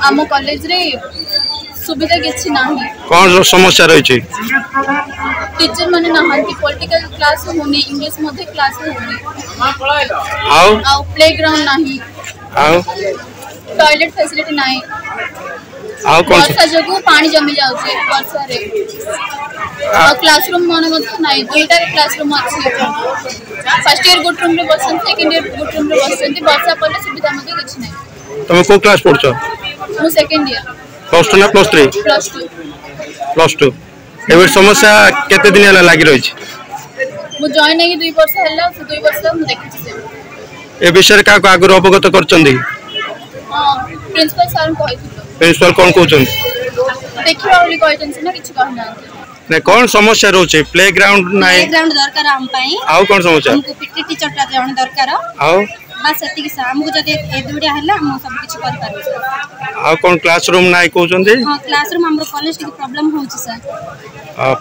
आम कॉलेज रे सुविधा किछि नाही। कौन समस्या रही? टीचर माने नहांती, पॉलिटिकल क्लास होनी, इंग्लिश मध्ये क्लास होनी, आउ प्लेग्राउंड नाही, आउ टॉयलेट फैसिलिटी नाही, आउ कौन वर्षा जगु पानी जमी जाउछे वर्षा रे, क्लासरूम माने मत नाही, दुईटा क्लासरूम अछि। फर्स्ट ईयर गुड रूम रे बसन, सेकंड ईयर गुड रूम रे बसन, वर्षा पले सुविधा मध्ये किछि नाही। तुम को क्लास पढ़छो? मु सेकंड ईयर। प्लस 2 ना प्लस 3? प्लस 2। प्लस 2 एबे समस्या केते दिन हला लागि रही? मु जॉइन नहीं 2 वर्ष हला, से 2 वर्ष मु देखि से ए विषय का आगु अवगत करचंदी? हां, प्रिंसिपल सर कहिथिलो। प्रिंसिपल कोन कहउछन? देखिबा बोली कहतन से ना किछ कहना नै कोन समस्या रहउछे? प्लेग्राउंड नाही, प्लेग्राउंड दरकार हम पई। आउ कोन समस्या? हमको पीटी टीचर ता जण दरकार। आउ बस एतिक से हमको जदे ए दुडा हला हम सब किछ कर पारबे सर। आउ कोन क्लासरूम नाही कहउछंदी? हां, क्लासरूम हमरो कॉलेज के प्रॉब्लम होउछ सर।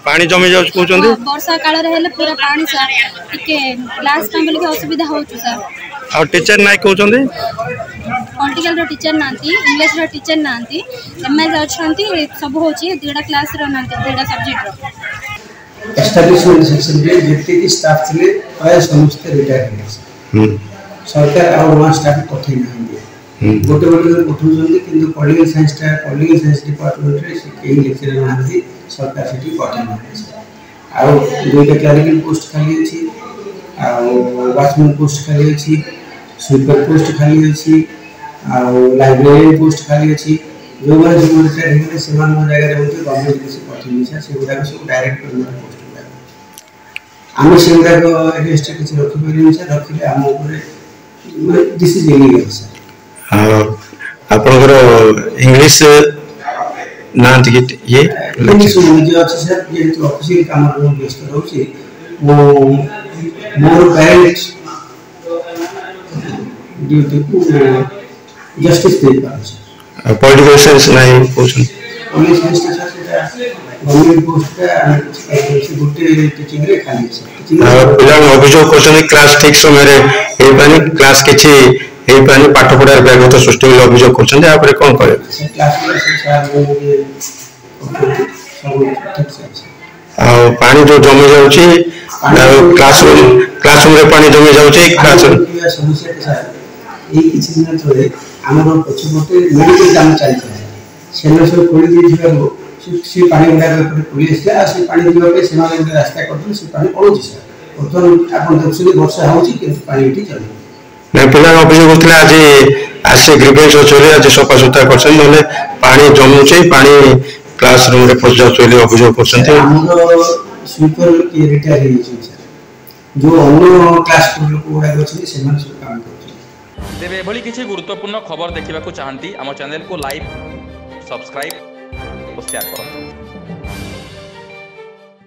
पानी जमी जाउछ कहउछंदी? वर्षा काल रे हेले पूरा पानी सर, टिके क्लास टाइम के असुविधा होउछ सर। आ टीचर नाही कहउछंदी? पॉलिटिकल रो टीचर नांती, इंग्लिश रो टीचर नांती, एमएस अछंती, सब होची दुडा क्लास रो नांती, दुडा सब्जेक्ट रो। एस्टैब्लिशमेंट सेक्शन रे जेते की स्टाफ थिले प्राय समस्त रिटायर हो। सरकार आ वन स्टाफ पठै नाही। गोटे गोटे पठौछंती, किंतु पॉलिटिकल साइंस डिपार्टमेंट रे से केही लेक्चरर नांती, सरकार सेठी पठै नाही। आ दुईटा क्लरिकल पोस्ट खाली अछि, आ वॉचमैन पोस्ट खाली अछि, स्वीपर पोस्ट खाली अछि, आ लाइब्रेरियन पोस्ट खाली अछि। जो माने जो रिटायर हेले सेमान जगह रे होते गवर्नमेंट किसी पठै निछा, से गुडा सब डायरेक्ट परमानेंट पोस्ट गुडा आमे से गुडा को एडजस्ट किछ रखि परियो छै, रखिले हम ऊपर दिस इज इलीगल सर। हां, आपनकर इंग्लिश नांत की ये इंग्लिश जो अछि सर, जे तो ऑफिशियल काम रो व्यस्त रहउ छी, वो मोर पेरेंट्स ड्यूटी को जस्टिस दे पार सर। पॉलिटिकल साइंस नहीं पोषण पुलिस स्टेशन से गवर्नमेंट पोस्ट का गुटे टीचिंग रे खाली छै। पिला अभियोग करछन क्लास ठीक समय रे ए पानी क्लास किछि ए पानी पाठ पढार व्याघात सृष्टि होल अभियोग करछन, या पर कोन करे? क्लास में से सार ये सब ठीक छै। आ पानी जो जमी जाउछि, क्लासरूम रे पानी जमी जाउछि, क्लासरूम समस्या के सर ए किछि दिन थोड़े हमर पछपटे मेडिकल काम चल छै, सेना सब कोली दी जियो से पानी गुडा के पुलिस से से पानी दियो पे सेना ले रास्ता करथि, से पानी पड़ोछि सर। ओतन आपन देखछिले वर्षा होछि, किंतु पानी एठी चले नै। पिला अभियोग होतले आज आसे ग्रीवेंस चले, आज सफा सुता करछन, नले पानी जमुछि, पानी क्लासरूम रे पस जाउ चले अभियोग करछन। हमर स्वीपर के रिटायर हे छै सर, जो अन्य क्लास लोक गुडा अछि सेमान सब काम करथि। तेबे एभली किछि गुरुत्वपूर्ण खबर देखिबाकू चाहंती, आम चैनल को लाइक, सब्सक्राइब और शेयर करंतु।